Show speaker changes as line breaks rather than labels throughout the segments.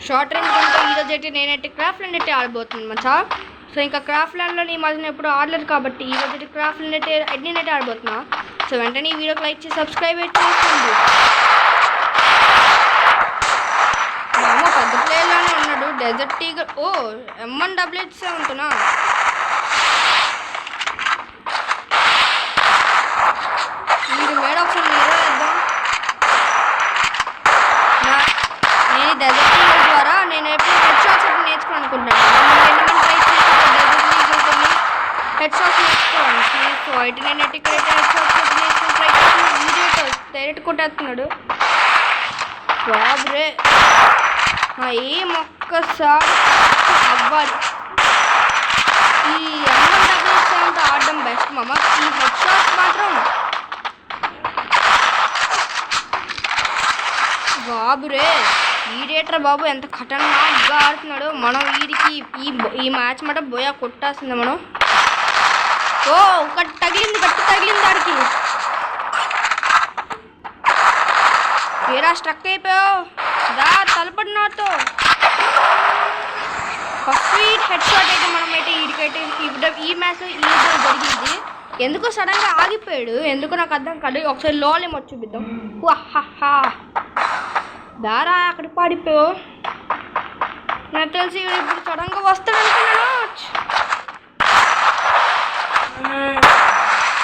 Short range కంటే ఈరోజు అయితే నేనైతే క్రాఫ్ట్ ల్యాండ్ అయితే ఆడబోతున్నాను మచ్చా. సో ఇంకా క్రాఫ్ట్ ల్యాండ్లో ఈ మధ్యన ఎప్పుడు ఆడలేదు కాబట్టి ఈరోజు అయితే క్రాఫ్ట్ ల్యాండ్ అయితే నేనైతే ఆడబోతున్నా. సో వెంటనే ఈ వీడియోకి లైక్ చేసి సబ్స్క్రైబ్ అయితే చేసుకోండి. పెద్ద ప్లేయర్లోనే ఉన్నాడు డెజర్ట్ ఈగల్. ఓ M188 ఉంటున్నా. మీరు మేడ ఒకసారి వేద్దాం. నేను డెజర్ట్ ఈగల్ ద్వారా నేను ఎప్పుడు హెడ్ షాట్స్ అయితే నేర్చుకోవాలనుకుంటున్నాను. ట్రై చేసి హెడ్ షాట్స్ నేర్చుకోవాలి. సో అయితే నేను ఎక్కడైతే హెడ్ షాట్స్ అయితే నేర్చుకుని ట్రై చేసి వీడియో డైరెక్ట్ కొట్టేస్తున్నాడు. బాబురే ఏం ఒక్కసారి అవ్వాలి. ఈ M188 ఆడడం బెస్ట్ మామ. ఈ హెడ్ షాట్స్ మాత్రం బాబురే ఈడేట్రా బాబు ఎంత ఖతర్నాక్గా ఆడుతున్నాడు. మనం వీడికి ఈ మ్యాచ్ మాట బోయా కొట్టాల్సిందే మనం. ఓ ఒకటి తగిలింది, గట్టి తగిలింది వాడికి. ఏరా స్ట్రక్ అయిపోయావు దా తలపడినాతో. స్వీట్ హెడ్ షాట్ అయితే మనమైతే వీడికైతే ఈ మ్యాచ్లో ఈ జరిగింది. ఎందుకో సడన్గా ఆగిపోయాడు, ఎందుకో నాకు అర్థం కాదు. ఒకసారి లోలేమో చూపిద్దాం. దారా అక్కడ పాడిపోయావు. నాకు తెలిసి ఇప్పుడు సడన్గా వస్తాడు అనుకున్నాను.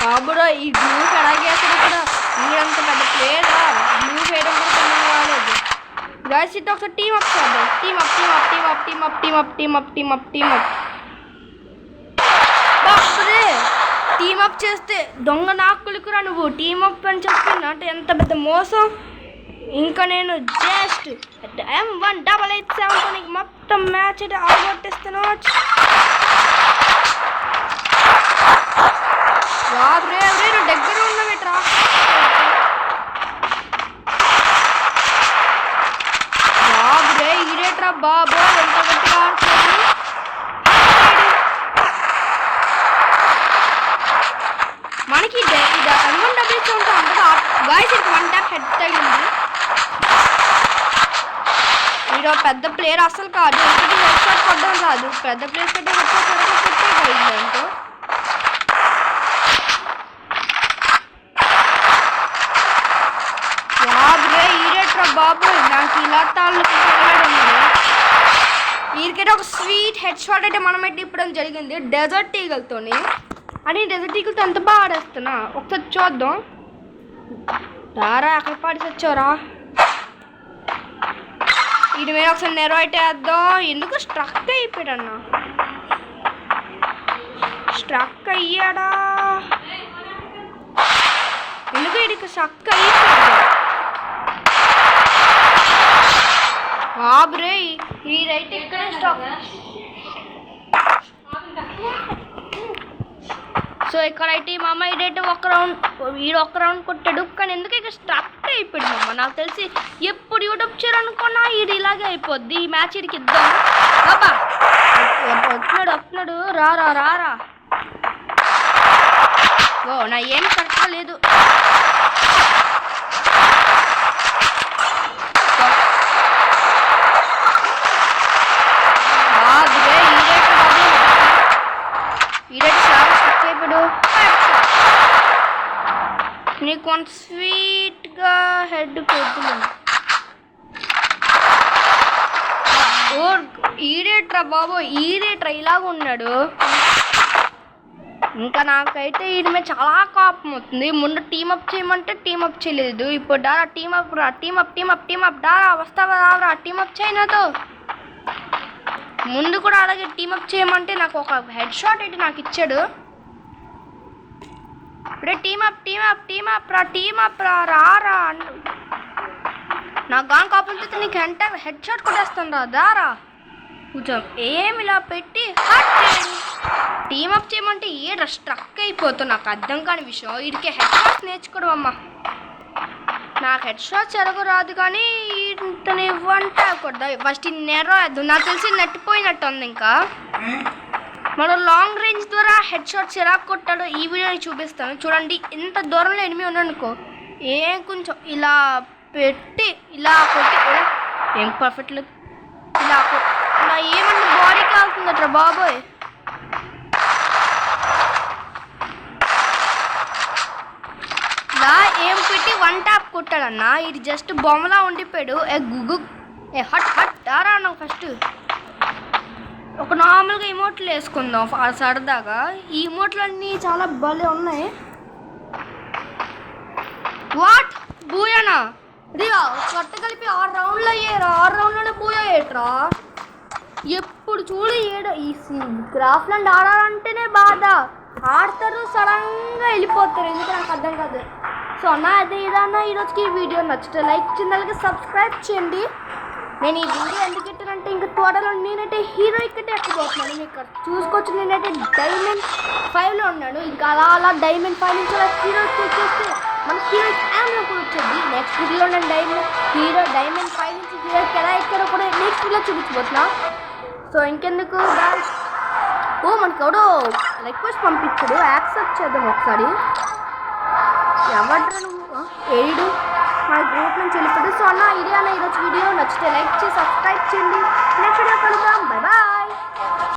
బాబురా ఈ గ్లూ కడాగేస్తాడు కూడా. మీరంత పెద్ద ప్లేయరా, గ్లూ వేయడం కూడా కొంచెం కాలేదు. గైస్ ఇట్ ఒకసారి టీమ్ అప్ చేద్దాం. బాబురే టీమ్ అప్ చేస్తే దొంగ నాకులుకురా నువ్వు. టీమ్ అప్ అని చెప్తున్నా అంటే ఎంత పెద్ద మోసం. ఇంకా నేను జస్ట్ M188 మొత్తం మ్యాచ్ అయితే ఆగొట్టేస్తాను. బాబురే నువ్వు దగ్గర ఉన్నావేట్రా. బాబురే ఇదేట్రా బాబు ఎంత గట్టిగా ఆడుతుంది. మనకి M188 ఉంటా అంతగా గాయస్ ఇక్కడ 1 ట్యాప్ హెడ్ తగిలింది. వీడు పెద్ద ప్లేయర్ అసలు కాదు, ఎందుకంటే హెడ్ షాట్ కొట్టడం రాదు. పెద్ద ప్లేయర్స్ కంటే హెడ్ షాట్ కొట్టేయగలిగింది అనుకో. బాబురే ఈడేట్రా బాబు నాకు ఇలా తాళ్ళు వీరికైతే ఒక స్వీట్ హెడ్ షాట్ అయితే మనమైతే ఇప్పడం జరిగింది డెజర్ట్ ఈగల్తోని. అని డెజర్ట్ ఈగల్తో ఎంత బాగా ఆడేస్తున్నా ఒకసారి చూద్దాం. దారా అక్కడ పాడి వచ్చారా. వీడి మీద ఒకసారి నెరో అయితే వేద్దాం. ఎందుకు స్ట్రక్ అయిపోయాడు అన్న. స్ట్రక్ అయ్యాడా ఎందుకు వీడికి స్ట్రక్ అయిపోయాడు. బాబురే ఈ రైట్ ఇక్కడ స్ట్రక్. సో ఇక్కడైతే మా అమ్మ ఇదైతే వీడు ఒక రౌండ్ కొట్టాడు. కానీ ఎందుకు ఇక్కడ స్ట్రక్ అయిపోయాడు మమ్మ. నాకు తెలిసి ఎప్పుడు యూట్యూబ్ చేయాలనుకున్నా ఇది ఇలాగే అయిపోద్ది. ఈ మ్యాచ్ ఇడికి ఇద్దాం. బాబా వస్తున్నాడు రారా. ఓ నా ఏం కరెక్ట్గా లేదు. నీకు కొంత స్వీట్గా హెడ్ కొడుతున్నాను. ఓ ఈడేట్రా బాబు ఈడేట్రా ఇలాగ ఉన్నాడు. ఇంకా నాకైతే వీడి మీద చాలా కోపం అవుతుంది. ముందు టీమప్ చేయమంటే టీమప్ చేయలేదు. ఇప్పుడు డారా టీమప్ డారా వస్తావా రావరా టీమప్ చేయనాతో. ముందు కూడా అలాగే టీమప్ చేయమంటే నాకు ఒక హెడ్ షాట్ అయితే నాకు ఇచ్చాడు. ఇప్పుడే టీమప్ రారా. నాకు గాన్ కాపులతో నీకు హెడ్ షాట్ కొట్టేస్తాను రా దారా. కొంచెం ఏమి ఇలా పెట్టి టీమప్ చేయమంటే ఏడ స్ట్రక్ అయిపోతావు. నాకు అర్థం కాని విషయం. వీడికి హెడ్ షాట్స్ నేర్చుకోవడం అమ్మ. నాకు హెడ్ షాట్స్ ఎరగ రాదు కానీ ఇంతని 1 ట్యాప్ కొడదా. ఫస్ట్ ఈ నెరో నాకు తెలిసి నెట్టిపోయినట్టు ఉంది. ఇంకా మనం లాంగ్ రేంజ్ ద్వారా హెడ్ షాట్స్ ఎలా కొట్టాడో ఈ వీడియోని చూపిస్తాను చూడండి. ఇంత దూరంలో ఎనిమిది ఉన్నానుకో కొంచెం ఇలా పెట్టి ఇలా కొట్టి ఏం పర్ఫెక్ట్ ఇలా నా ఏమన్నా బాడీకి వెళ్తుందట్రా బాబోయ్. ఇలా ఏం పెట్టి 1 ట్యాప్ కొట్టాడన్నా. ఇది జస్ట్ బొమ్మలా ఉండిపోయాడు. గుగ్గు హట్ హట్ తారా నాకు ఫస్ట్ ఒక నార్మల్గా ఇమోట్లు వేసుకుందాం సరదాగా. ఈ ఇమోట్లు అన్నీ చాలా భలే ఉన్నాయి. వాట్ బూయానా రియా కట్ట కలిపి 6 రౌండ్లు అయ్యారా? 6 రౌండ్లోనే బూయా ఏట్రా? ఎప్పుడు చూడు ఈ క్రాఫ్ట్ ల్యాండ్ ఆడాలంటేనే బాధ. ఆడతారు సడన్గా వెళ్ళిపోతారు. ఎందుకు నాకు అర్థం కాదు. సో అన్న అదే ఇదన్నా ఈరోజుకి ఈ వీడియో నచ్చితే లైక్ ఛానల్కి సబ్స్క్రైబ్ చేయండి. నేను ఈ వీడియో ఎందుకు పెట్టానంటే ఇంకా త్వరలో నేనైతే హీరో ఇక్కడే ఎక్కబోతున్నాను. మీకు చూసుకోవచ్చు, నేనైతే డైమండ్ 5లో ఉన్నాను. ఇంకా అలా డైమండ్ 5 నుంచి అలా హీరో వచ్చేస్తే మన హీరో యామ్లో కూడా వచ్చేది. నెక్స్ట్ వీడియోలో నేను డైమండ్ 5 నుంచి హీరోకి ఎలా ఎక్కడో కూడా నెక్స్ట్ వీడియో చూపించబోతున్నా. సో ఇంకెందుకు మనకి ఎవడో రిక్వెస్ట్ పంపించాడు, యాక్సెప్ట్ చేద్దాం ఒకసారి. ఎవడ్రా నువ్వు? ఏడు మన గ్రూప్ నుంచి వెళ్ళిపోతుంది. సో అన్న ఇదే అన్న ఈరోజు వీడియో నచ్చితే లైక్ చేసి సబ్స్క్రైబ్ చేయండి. నెక్స్ట్ వీడియో కలుద్దాం. Bye bye.